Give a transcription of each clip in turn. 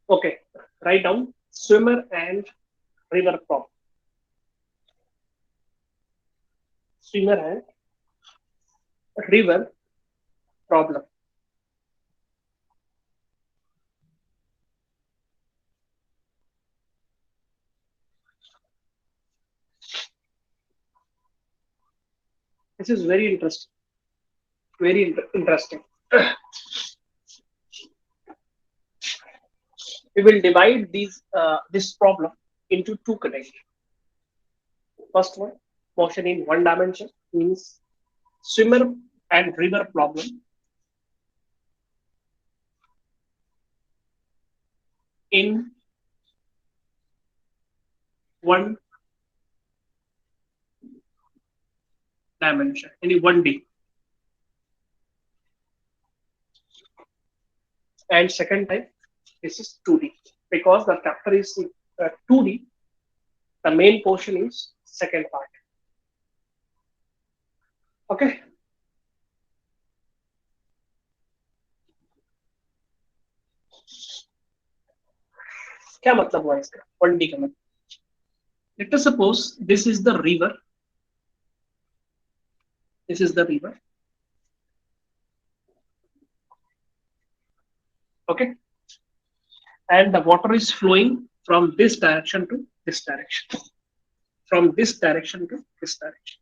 Okay, write down swimmer and river problem. Swimmer and river problem. This is very interesting. Very interesting. We will divide this problem into two categories. First one, motion in one dimension means swimmer and river problem in one dimension, in 1D. And second type, this is 2D. Because the chapter is 2D, the main portion is second part. Okay. क्या मतलब हुआ इसका 1D का मतलब? Let us suppose this is the river. This is the river. Okay. And the water is flowing from this direction to this direction. From this direction to this direction.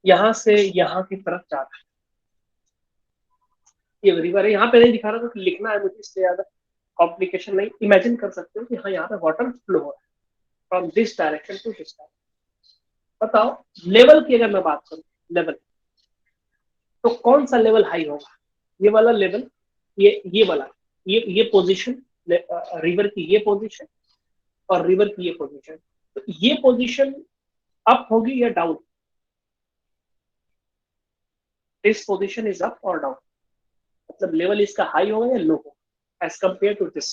यहां से यहां की तरफ जा रहा है. ये रिवर है, यहाँ पे नहीं दिखा रहा था तो लिखना है मुझे, इससे ज्यादा कॉम्प्लिकेशन नहीं. इमेजिन कर सकते हो कि हाँ यहाँ पे वाटर फ्लो हो रहा है from this direction to this direction. बताओ लेवल की अगर मैं बात करूं, लेवल तो कौन सा लेवल हाई होगा? ये वाला लेवल, ये वाला, ये पोजीशन, रिवर की ये पोजीशन और रिवर की ये पोजीशन. तो ये पोजीशन अप होगी या down? This position is up और डाउन. मतलब लेवल इसका हाई होगा या लो होगा as compare to this?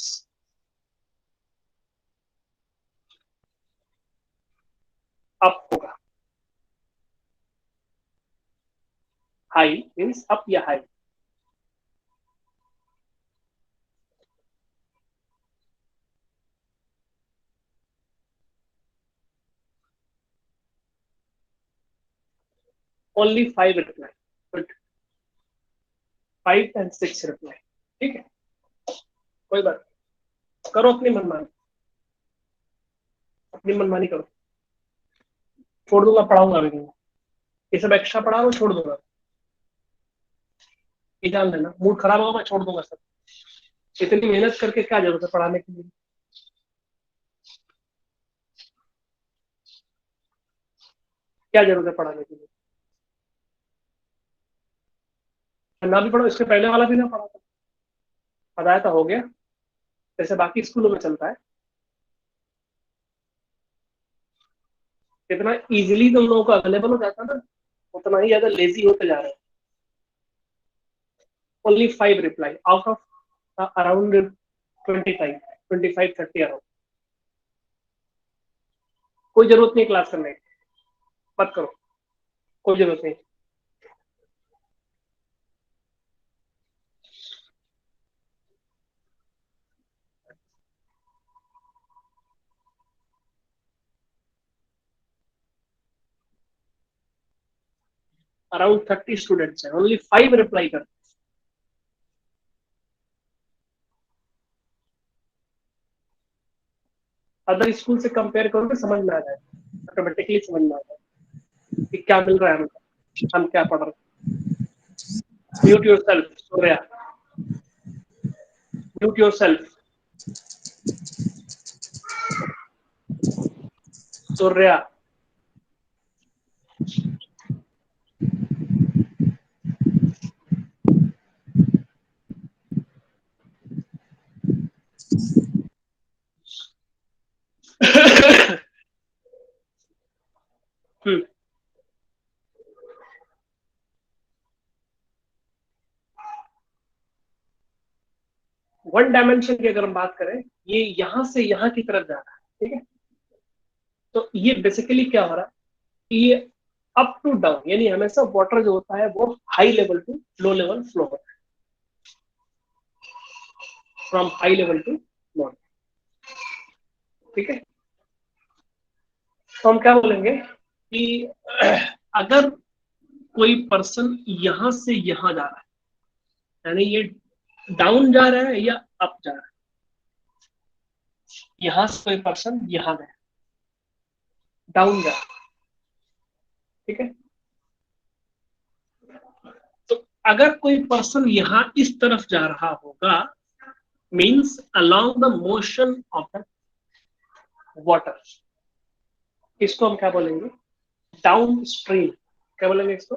Up होगा. हाई मीन्स अप या high? Only 5 reply. Good. 5 and 6 reply. ठीक है, कोई बात. करो अपनी मनमानी, अपनी मनमानी करो. छोड़ दूंगा, पढ़ाऊंगा भी नहीं. ये सब एक्स्ट्रा पढ़ा रहा हूँ, छोड़ दूंगा. ये जान लेना, मूड खराब होगा मैं छोड़ दूंगा सब. इतनी मेहनत करके क्या जरूरत है पढ़ाने के लिए? क्या जरूरत है पढ़ाने के लिए? ना भी पढ़ो, इसके पहले वाला भी ना पढ़ा था, बताया तो हो गया. जैसे बाकी स्कूलों में चलता है. जितना इजीली तुम लोगों को अवेलेबल हो जाता है ना, उतना ही ज्यादा लेजी होते जा रहे हैं. Only 5 reply out of around 25, 25-30 around. कोई जरूरत नहीं क्लास करने की, मत करो, कोई जरूरत नहीं. अराउंड 30 स्टूडेंट्स है, ओनली 5 रिप्लाई कर. अदर स्कूल से कंपेयर करोगे समझ में आ जाएगा, ऑटोमेटिकली समझ में आ जाएगा कि क्या मिल रहा है हमको, हम क्या पढ़ रहे हैं. Mute your self Surya. Mute your self Surya. One dimension की अगर हम बात करें, ये यहां से यहां की तरफ जा रहा है, ठीक है। तो ये बेसिकली क्या हो रहा है, ये अप टू डाउन, यानी हमेशा वाटर जो होता है वो high level to low level flow होता है, from high level to low, ठीक है। तो हम क्या बोलेंगे कि अगर कोई पर्सन यहां से यहां जा रहा है, यानी ये डाउन जा रहा है या अप जा रहा है, यहां से कोई पर्सन यहां गया, डाउन जा रहा है, ठीक है। तो अगर कोई पर्सन यहां इस तरफ जा रहा होगा, means along the motion of the water, इसको हम क्या बोलेंगे, डाउन स्ट्रीम। क्या बोलेंगे इसको,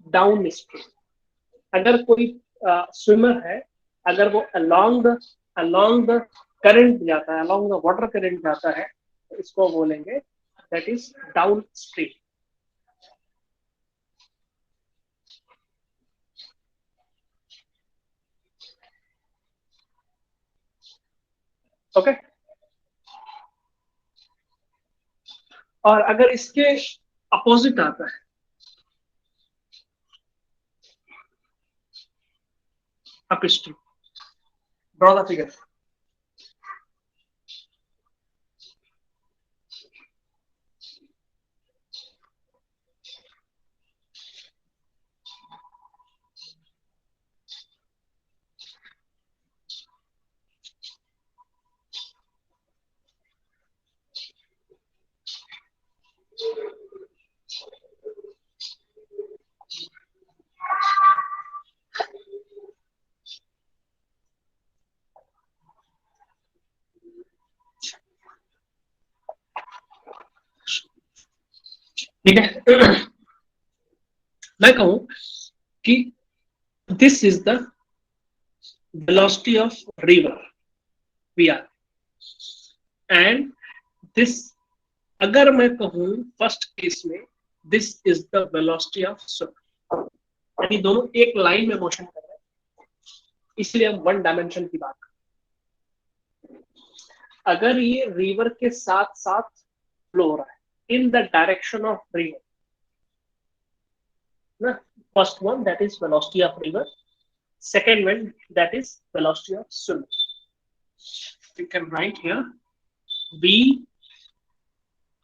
डाउन स्ट्रीम। अगर कोई स्विमर है, अगर वो अलोंग द करंट जाता है, अलोंग द वाटर करंट जाता है, तो इसको बोलेंगे that is down stream. Okay. और अगर इसके अपोजिट आता है, up stream, draw the figure. ठीक है। मैं कहूं कि this is the velocity of river V R, and this, अगर मैं कहूं फर्स्ट केस में, this is the velocity of swim, यानी दोनों एक लाइन में मोशन कर रहे हैं, इसलिए हम वन डायमेंशन की बात करें। अगर ये रिवर के साथ साथ फ्लो हो रहा है in the direction of river ना, first one that is velocity of river, second one that is velocity of swimmer. You can write here v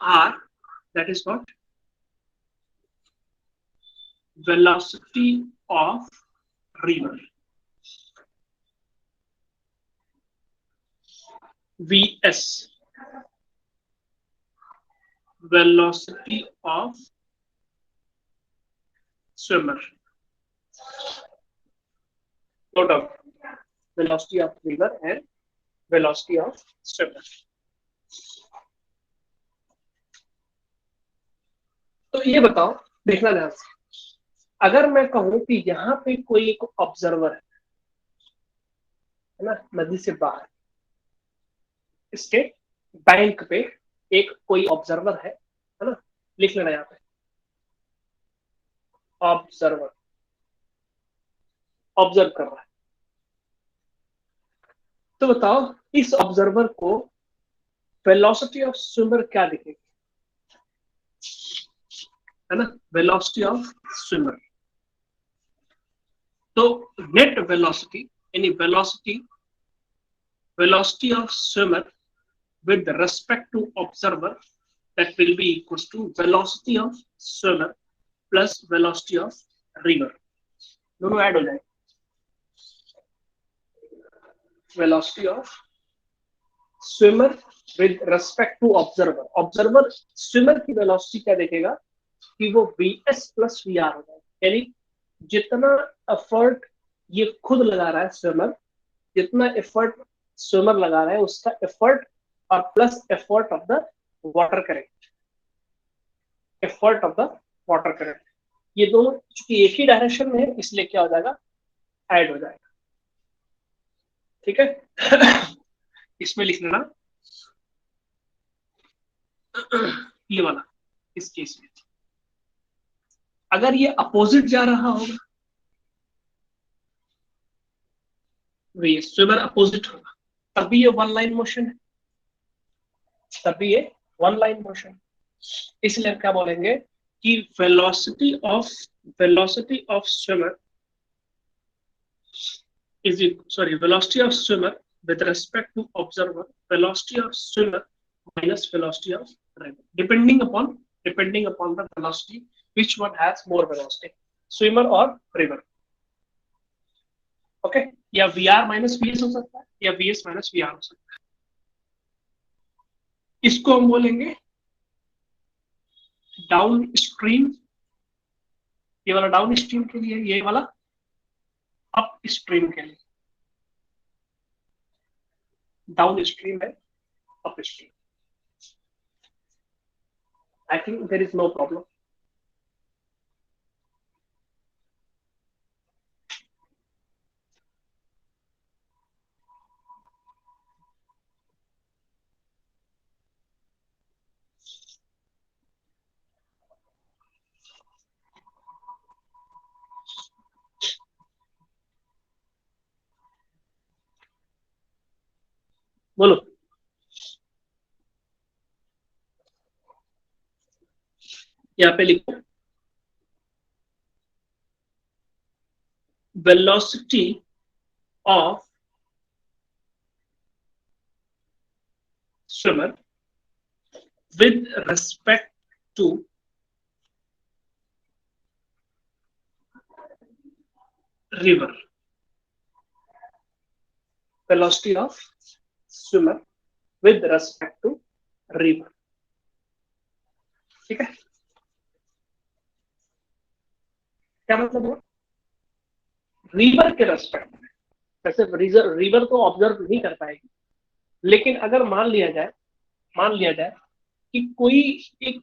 r, that is what, velocity of river, vs, velocity of swimmer, no doubt, velocity of river and velocity of swimmer। तो ये बताओ, देखना ध्यान से, अगर मैं कहूं कि यहाँ पे कोई एक ऑब्जर्वर है ना, नदी से बाहर, इसके बैंक पे एक कोई ऑब्जर्वर है ना, लिख लेना यहाँ पे, ऑब्जर्वर, ऑब्जर्व कर रहा है। तो बताओ इस ऑब्जर्वर को वेलोसिटी ऑफ स्विमर क्या दिखेगी, है ना, वेलोसिटी ऑफ स्विमर। तो नेट वेलोसिटी, यानी velocity of swimmer with respect to observer, that will be equals to velocity of swimmer plus velocity of river, दोनों ऐड हो जाएंगे। Velocity of swimmer with respect to observer, observer swimmer की velocity क्या देखेगा कि वो vs plus vr हो जाएगा, यानी जितना एफर्ट ये खुद लगा रहा है स्विमर, जितना एफर्ट स्विमर लगा रहा है उसका एफर्ट और plus effort of the water current, effort of the water current, ये दोनों चूंकि एक ही डायरेक्शन में है इसलिए क्या हो जाएगा, ऐड हो जाएगा। ठीक है। इसमें लिख लेना ये वाला, इस केस में अगर ये अपोजिट जा रहा होगा, स्विमर अपोजिट होगा, तभी ये वन लाइन मोशन है, तभी ये वन लाइन मोशन। इसलिए क्या बोलेंगे कि velocity of swimmer is sorry velocity of swimmer with respect to observer, velocity of swimmer minus velocity of river, depending upon the velocity, which one has more velocity, swimmer or river। Okay, या V R minus V S हो सकता है, या V S minus V R हो सकता है। इसको हम बोलेंगे डाउन स्ट्रीम, ये वाला डाउन स्ट्रीम के लिए, ये वाला अप स्ट्रीम के लिए। डाउन स्ट्रीम है, up stream. I think there is no problem. बोलो। यहाँ पे लिखो velocity of swimmer with respect to river, velocity of swimmer with respect to river। ठीक है, क्या मतलब हुआ? रिवर के रेस्पेक्ट में, वैसे रिवर तो ऑब्जर्व नहीं कर पाएगी, लेकिन अगर मान लिया जाए कि कोई एक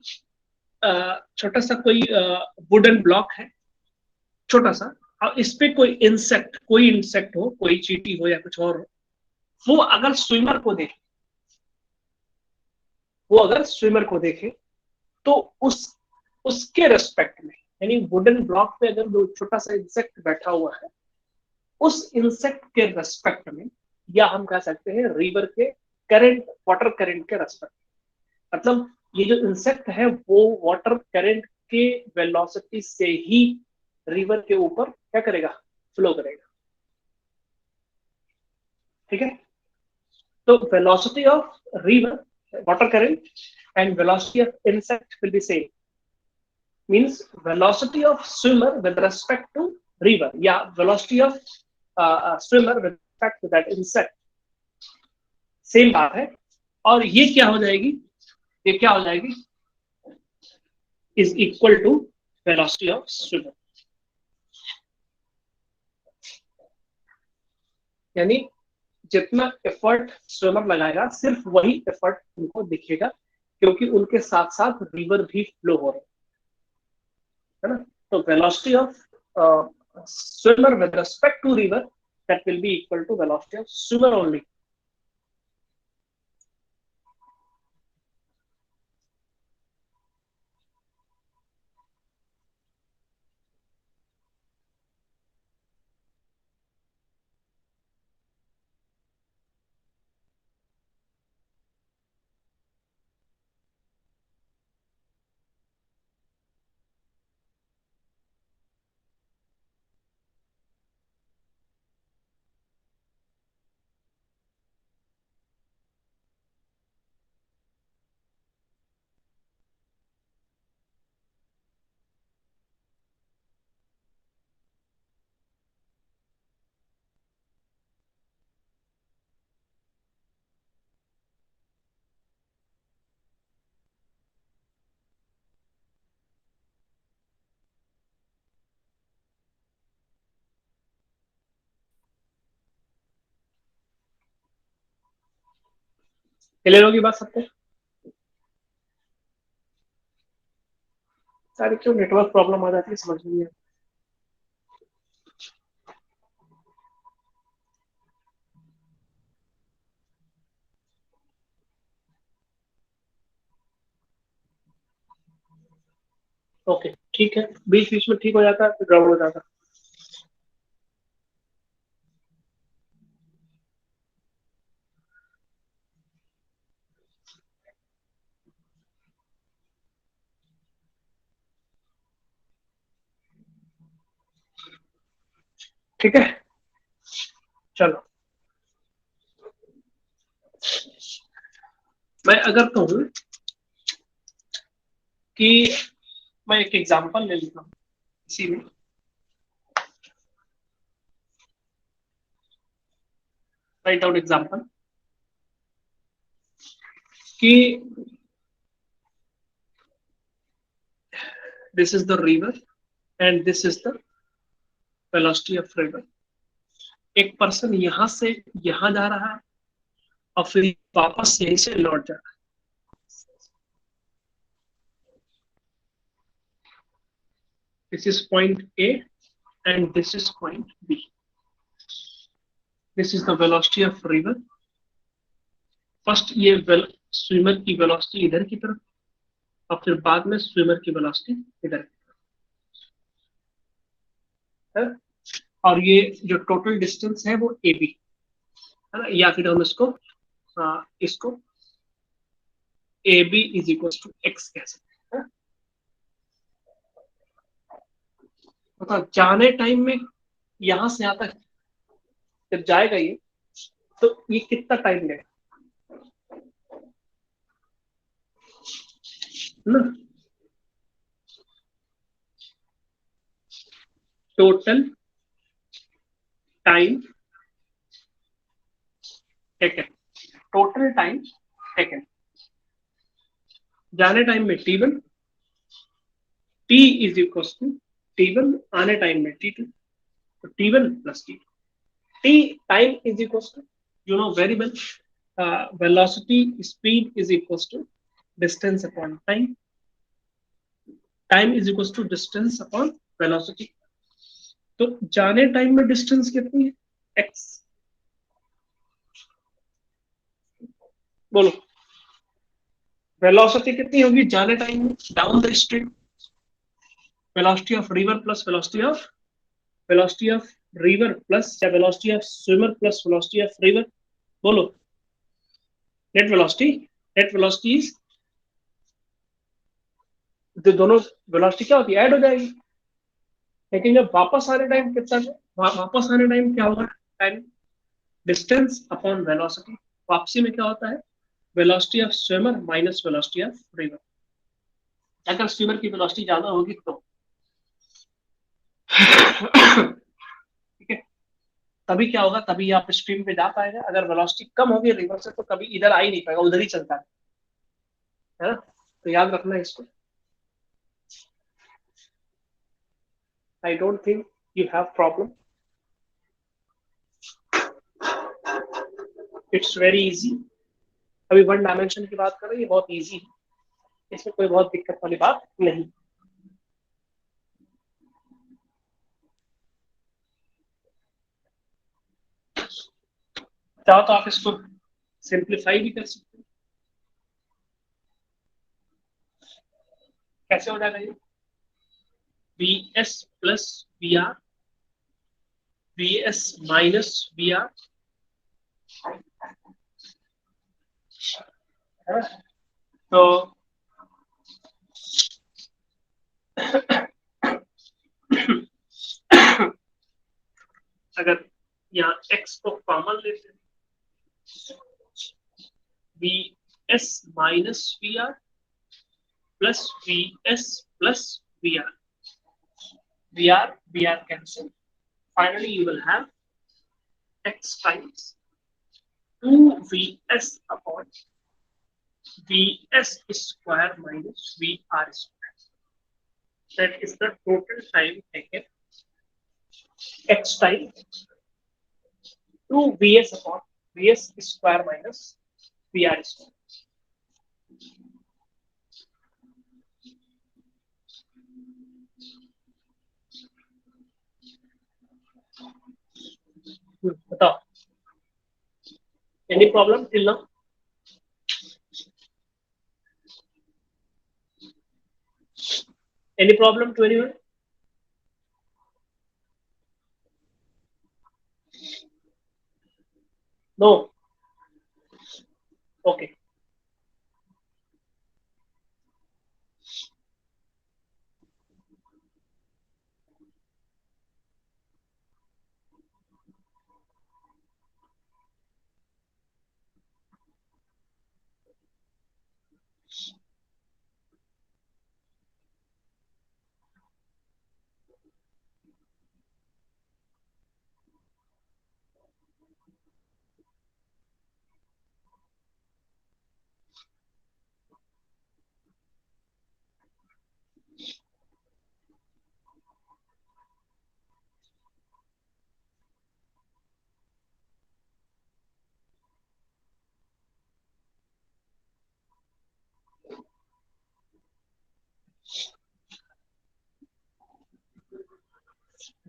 छोटा सा कोई वुडन ब्लॉक है, छोटा सा, और इस पे कोई इंसेक्ट हो, कोई चींटी हो या कुछ और हो, वो अगर स्विमर को देखे तो उसके रेस्पेक्ट में, यानी वुडन ब्लॉक पे अगर छोटा सा इंसेक्ट बैठा हुआ है, उस इंसेक्ट के रेस्पेक्ट में, या हम कह सकते हैं रिवर के वाटर करंट के रेस्पेक्ट, मतलब ये जो इंसेक्ट है वो वाटर करंट के वेलोसिटी से ही रिवर के ऊपर क्या करेगा, फ्लो करेगा। ठीक है, तो velocity of river water current and velocity of insect will be same, means velocity of swimmer with respect to river, या velocity of swimmer with respect to that insect, same बात है। और ये क्या हो जाएगी, is equal to velocity of swimmer, यानी जितना एफर्ट स्विमर लगाएगा सिर्फ वही एफर्ट उनको दिखेगा, क्योंकि उनके साथ साथ रिवर भी फ्लो हो रहा है ना। तो velocity of swimmer with respect to river, that will be equal to velocity of swimmer only. Clear होगी बात सबको? सारी क्यों नेटवर्क प्रॉब्लम आ जाती है समझ नहीं है। ओके ठीक है, बीच बीच में ठीक हो जाता है फिर गड़बड़ हो जाता है। ठीक है, चलो मैं अगर कहूँ कि मैं एक एग्जांपल ले लेता हूँ इसी में। राइट आउट एग्जांपल कि this is the river and this is the velocity of river. एक पर्सन यहां से यहां जा रहा है और फिर वापस यहीं से लौट जा रहा है। This is point A and this is point B. This is the velocity of river. First ये स्विमर की वेलोसिटी इधर की तरफ और फिर बाद में स्विमर की वेलोसिटी इधर की तरफ है। और ये जो टोटल डिस्टेंस है वो ए बी है ना, या फिर हम इसको A B is equal to X कह सकते हैं। मतलब जाने टाइम में यहां से यहां तक जब जाएगा ये, तो ये कितना टाइम लेगा ना। Total time taken, total time taken. जाने टाइम में T1, T is equal to T1, आने टाइम में T2, तो T1 plus T2। T time is equal to, you know very well, velocity speed is equal to distance upon time. Time is equal to distance upon velocity. तो जाने time में distance कितनी है, x। बोलो velocity कितनी होगी जाने time में down the stream. Velocity of river plus velocity of river plus या velocity of swimmer plus velocity of river. बोलो net velocity. Net velocity is, जो दोनों वेलोसिटी क्या होती है, ऐड हो जाएगी। लेकिन जब वापस आने टाइम कितना है, वापस आने टाइम क्या होगा, टाइम डिस्टेंस अपॉन वेलोसिटी। वापसी में क्या होता है, velocity of swimmer minus velocity of river. अगर स्विमर की वेलोसिटी ज्यादा होगी तो ठीक है, तभी क्या होगा, तभी आप स्ट्रीम पे जा पाएगा। अगर वेलोसिटी कम होगी रिवर से तो कभी इधर आ ही नहीं पाएगा, उधर ही चलता है ना। तो याद रखना इसको। I don't think you have problem, it's very easy. अभी वन डायमेंशन की बात करें, ये बहुत इजी है, इसमें कोई बहुत दिक्कत वाली बात नहीं। चाहो तो आप इसको सिंप्लीफाई भी कर सकते हैं। कैसे हो जाएगा ये, V S plus V R, V S minus V R है। तो अगर यहाँ x को कॉमन लेते हैं, V S minus V R plus V S plus V R cancel. Finally you will have x times 2vs upon vs square minus vr square. That is the total time taken, x time 2vs upon vs square minus vr square. बताओ, any problem till now? Any problem to anyone? No. Okay.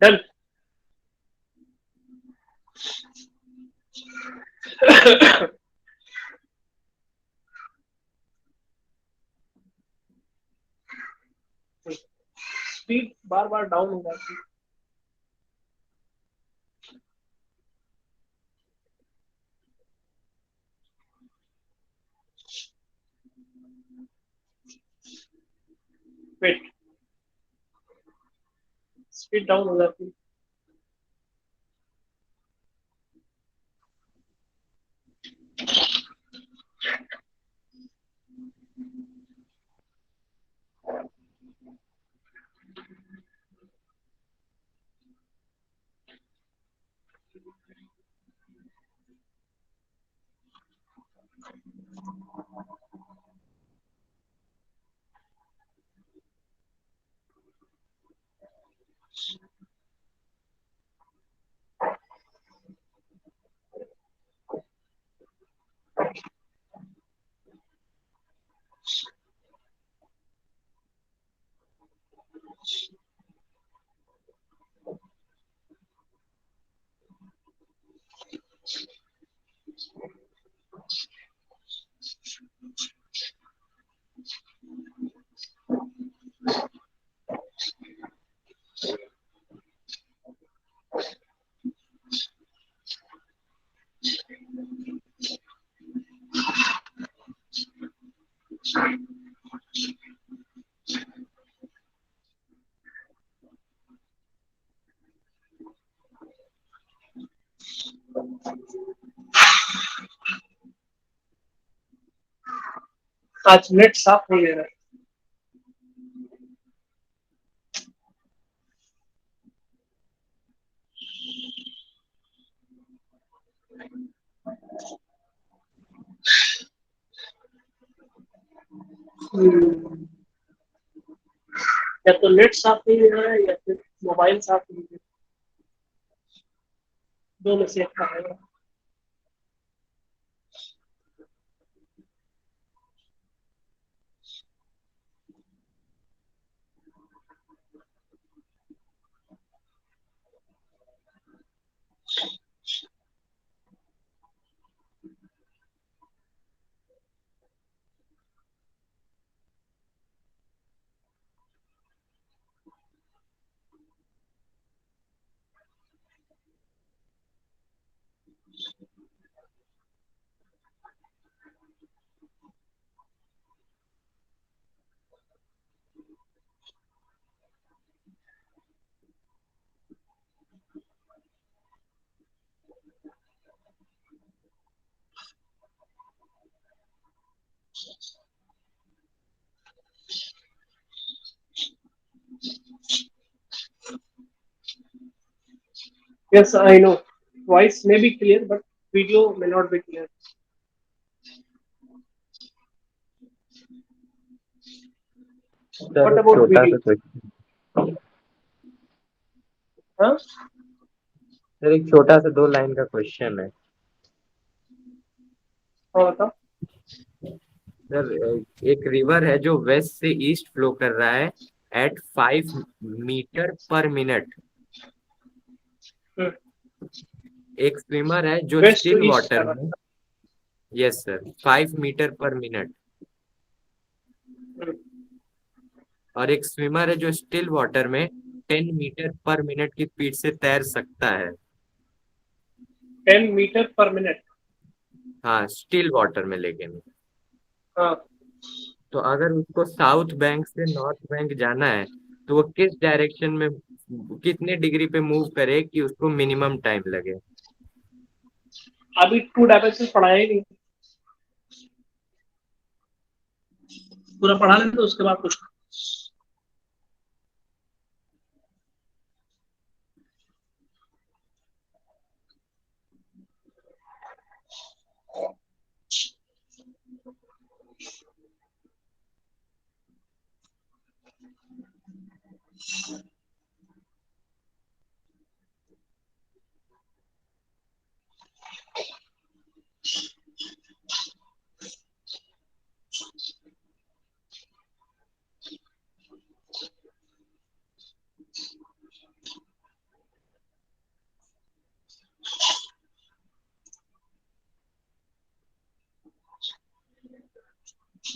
Done. Speed बार बार down हो जाती है. Wait. Speed down हो जाती है. आज नेट साफ नहीं ले रहा है. या तो नेट साफ नहीं ले रहा है या फिर मोबाइल साफ नहीं ले रहा है. दो में से एक का है. Yes, I know. Voice may be clear, but video may not be clear. Sir What एक about छोटा सा video? क्वेश्चन. हाँ. सर एक छोटा सा 2 लाइन का क्वेश्चन है. हाँ बताओ. सर एक रिवर है जो वेस्ट से ईस्ट फ्लो कर रहा है एट 5 मीटर पर मिनट. एक स्विमर है जो west to still east water कर में. Yes sir, 5 metre per minute. और एक स्विमर है जो स्टिल वाटर में 10 मीटर पर मिनट की स्पीड से तैर सकता है। 10 मीटर पर मिनट। हाँ, स्टिल वाटर में लेकिन। हाँ, तो अगर उसको साउथ बैंक से नॉर्थ बैंक जाना है तो वो किस डायरेक्शन में, कितने डिग्री पे मूव करे कि उसको मिनिमम टाइम लगे? अभी 2 डायमेंशन पढ़ाया ही नहीं, पूरा पढ़ा लेते तो उसके बाद कुछ।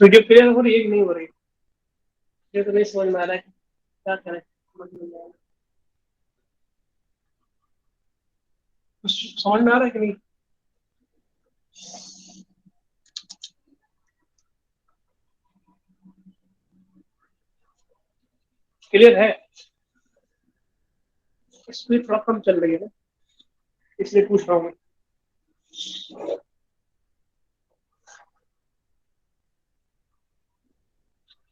वीडियो क्लियर हो रही है कि नहीं हो रही? ये तो नहीं समझ में आ रहा है, क्या करें, समझ में नहीं आ रहा। कुछ समझ में आ रहा है कि नहीं? क्लियर है? स्पीड थोड़ा कम चल रही है ना, इसलिए पूछ रहा हूँ मैं।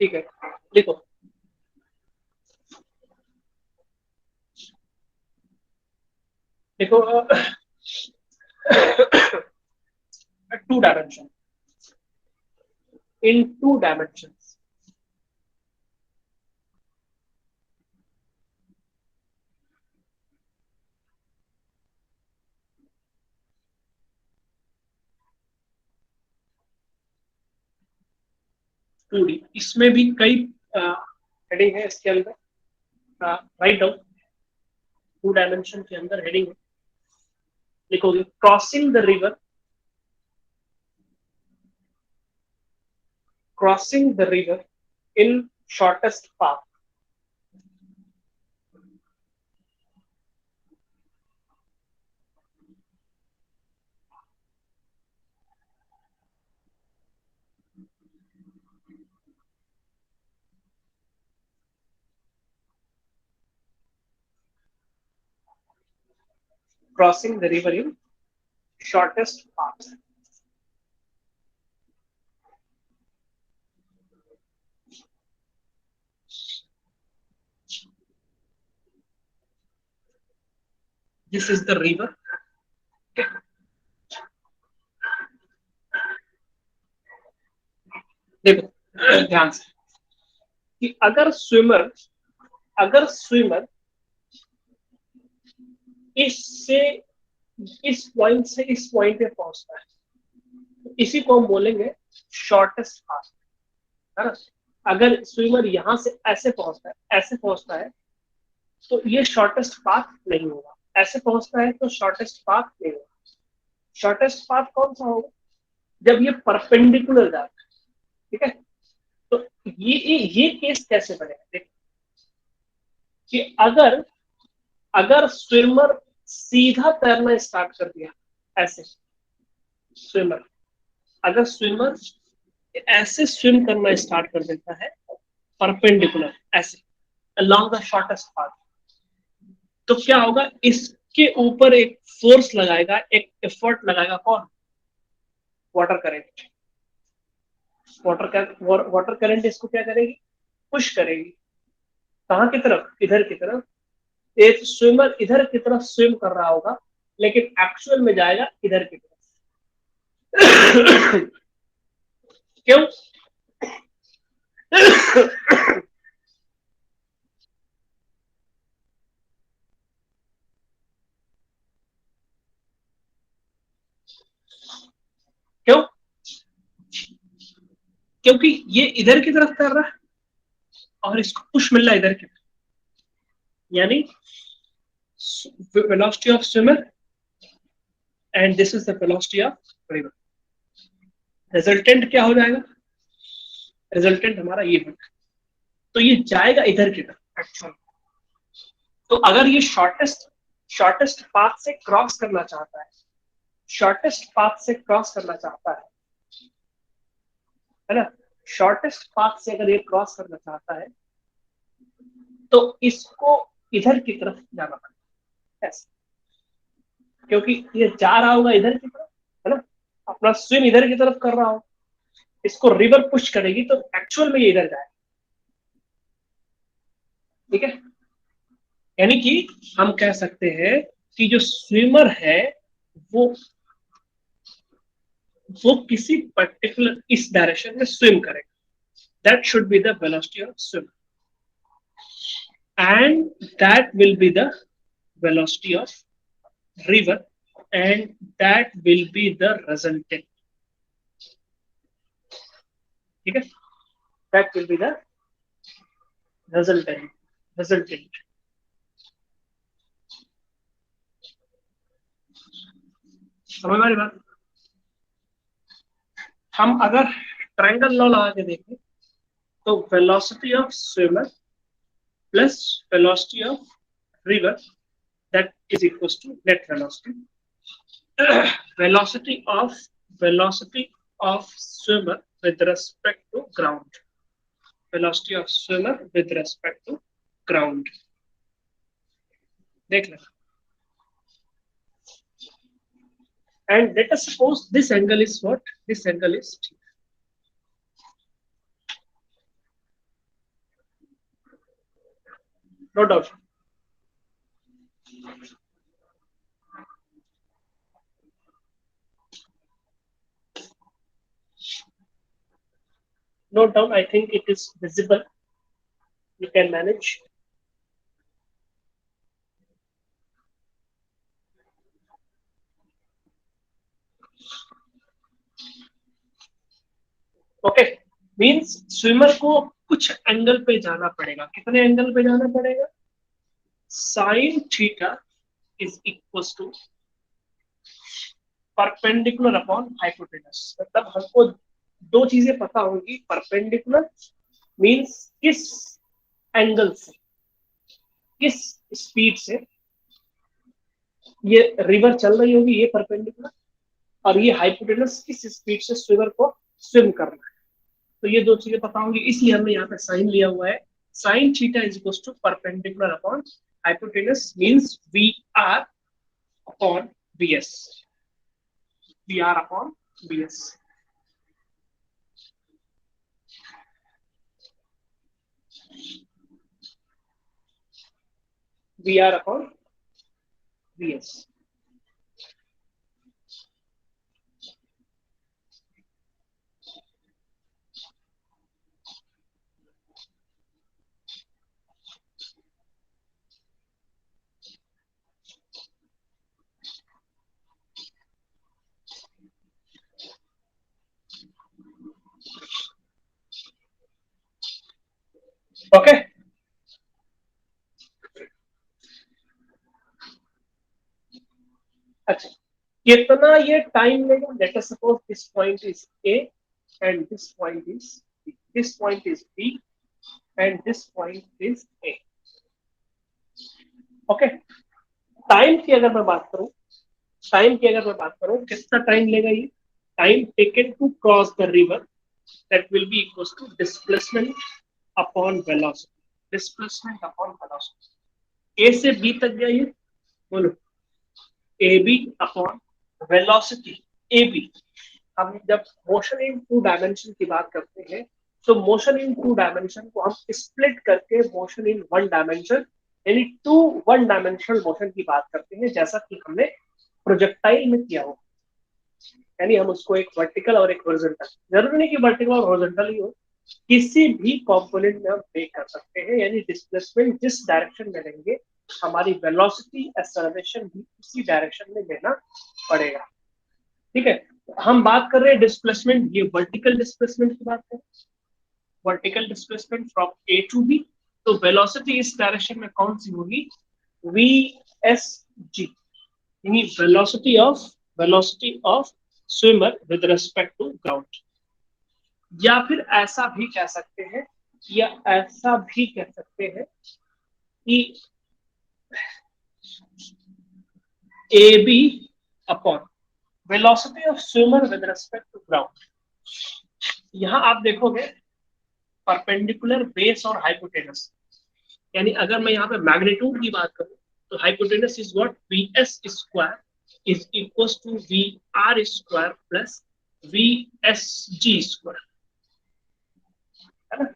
ठीक है, देखो। देखो, 2 डायमेंशन, इन 2 डायमेंशन, पूरी इसमें भी कई हेडिंग है इसके अंदर, राइट डाउन। 2 डायमेंशन के अंदर हेडिंग है, लिखोगे crossing the river, crossing the river in shortest path. Crossing the river in shortest path. This is the river. देखो ध्यान से कि अगर स्विमर इससे इस पॉइंट से इस पॉइंट पे पहुंचता है तो इसी को हम बोलेंगे शॉर्टेस्ट पाथ, है ना। अगर स्विमर यहां से ऐसे पहुंचता है तो ये शॉर्टेस्ट पाथ नहीं होगा, ऐसे पहुंचता है तो शॉर्टेस्ट पाथ नहीं होगा। शॉर्टेस्ट पाथ कौन सा होगा? जब ये परपेंडिकुलर जाता है, ठीक है। तो ये केस कैसे बनेगा, देखो कि अगर अगर स्विमर सीधा तैरना स्टार्ट कर दिया, ऐसे स्विमर अगर स्विमर ऐसे स्विम करना स्टार्ट कर देता है, परपेंडिकुलर ऐसे अलोंग द शॉर्टेस्ट पाथ, तो क्या होगा, इसके ऊपर एक फोर्स लगाएगा, एक एफर्ट लगाएगा, कौन? Water current. वाटर करंट इसको क्या करेगी? पुश करेगी। कहाँ की तरफ? इधर की तरफ। एक स्विमर इधर की तरफ स्विम कर रहा होगा लेकिन एक्चुअल में जाएगा इधर की तरफ। क्यों? क्यों? क्योंकि ये इधर की तरफ कर रहा है और इसको पुश मिल रहा है इधर की तरफ, यानी velocity of swimmer and this is the velocity of river। Resultant क्या हो जाएगा? रिजल्टेंट हमारा ये होगा, तो ये जाएगा इधर की तरफ एक्चुअल। तो अगर ये शॉर्टेस्ट पाथ से क्रॉस करना चाहता है, शॉर्टेस्ट पाथ से क्रॉस करना चाहता है ना, शॉर्टेस्ट पाथ से अगर ये क्रॉस करना चाहता है तो इसको इधर की तरफ जाना पड़ेगा ऐसे, क्योंकि ये जा रहा होगा इधर की तरफ, है ना, अपना स्विम इधर की तरफ कर रहा हो, इसको रिवर पुश करेगी तो एक्चुअल में ये इधर जाए। ठीक है, यानी कि हम कह सकते हैं कि जो स्विमर है वो किसी पर्टिकुलर इस डायरेक्शन में स्विम करेगा, that should be the velocity of swim, and that will be the velocity of river, and that will be the resultant. ठीक है, that will be the resultant. समझ में आ रही बात? हम अगर ट्रायंगल लॉ लगा के देखें तो velocity of swimmer plus velocity of river that is equals to net velocity. velocity of swimmer with respect to ground. Velocity of swimmer with respect to ground. देख लेना. And let us suppose this angle is what? This angle is theta. No doubt. Note down, I think it is visible. You can manage. Okay, means swimmer को कुछ angle पे जाना पड़ेगा. कितने angle पे जाना पड़ेगा? Sine theta is equal to perpendicular upon hypotenuse. मतलब हमको दो चीजें पता होंगी. परपेंडिकुलर मींस किस एंगल से, किस स्पीड से ये रिवर चल रही होगी, ये परपेंडिकुलर, और ये हाइपोटेनस किस स्पीड से स्विमर को स्विम करना है. तो ये दो चीजें पता होंगी, इसलिए हमने यहाँ पे साइन लिया हुआ है. Sine theta is equal to perpendicular upon hypotenuse means V R upon B S. V R upon B S. V R upon B S. Okay, अच्छा, कितना ये टाइम लेगा? Let us suppose this point is A and this point is B, this point is B and this point is A. Okay, time की अगर मैं बात करूं, कितना टाइम लेगा ये? Time taken to cross the river that will be equals to displacement upon velocity. Displacement upon velocity. A से B तक गया ये, बोलो. AB upon velocity AB. हम जब मोशन इन टू डायमेंशन की बात करते हैं तो मोशन इन टू डायमेंशन को हम स्प्लिट करके मोशन इन वन डायमेंशन यानी टू वन डायमेंशनल मोशन की बात करते हैं, जैसा कि हमने प्रोजेक्टाइल में किया हो. यानी हम उसको एक वर्टिकल और एक हॉरिजॉन्टल, जरूरी नहीं कि वर्टिकल और हॉरिजॉन्टल ही हो, किसी भी कंपोनेंट में हम ब्रेक कर सकते हैं. यानी डिस्प्लेसमेंट जिस डायरेक्शन में लेंगे हमारी वेलोसिटी एक्सेलरेशन भी उसी डायरेक्शन में लेना पड़ेगा. ठीक है, हम बात कर रहे हैं डिस्प्लेसमेंट, ये वर्टिकल डिस्प्लेसमेंट की बात करें, vertical displacement from A to B. तो वेलोसिटी इस डायरेक्शन में कौन सी होगी? वी एस जी, यानी velocity of swimmer with respect to ground. या फिर ऐसा भी कह सकते हैं या ऐसा भी कह सकते हैं कि A B upon velocity of swimmer with respect to ground. यहां आप देखोगे परपेंडिकुलर बेस और हाइपोटेनस, यानी अगर मैं यहाँ पे मैग्नीट्यूड की बात करूं तो hypotenuse is what V S square is equal to V R square plus V S G square, है ना।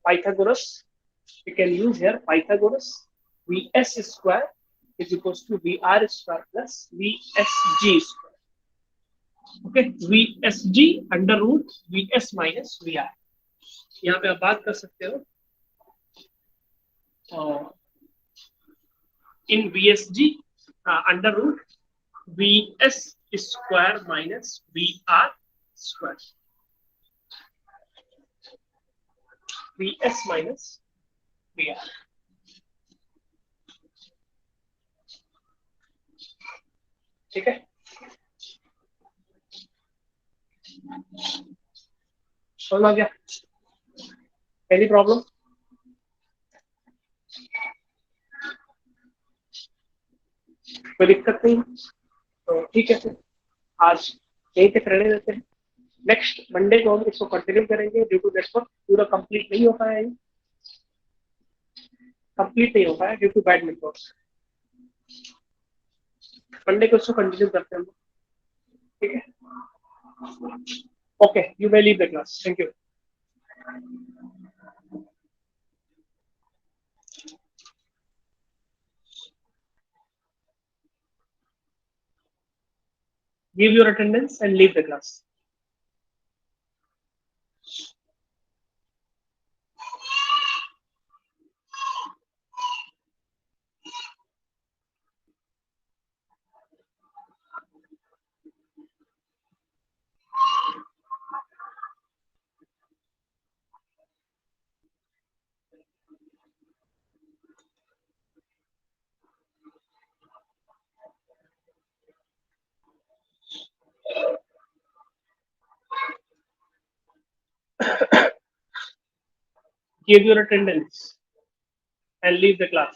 Pythagoras we can use here Pythagoras Vs square is equals to Vr square plus Vsg square. Okay, Vsg under root Vs minus Vr। यहाँ पे आप बात कर सकते हो in Vsg under root Vs square minus Vr square, Vs minus Vr। ठीक है, समझ आ गया? Any problem? कोई दिक्कत नहीं? तो ठीक है, फिर आज यहीं पे रहने देते हैं। नेक्स्ट मंडे को हम इसको कंटिन्यू करेंगे। ड्यू टू नेटवर्क पूरा कंप्लीट नहीं हो पाया है, कंप्लीट नहीं हो पाया due to bad network. Monday को इसको कंटिन्यू करते हैं हम, ठीक है? Okay, you may leave the class, thank you. Give your attendance and leave the class. Give your attendance and leave the class.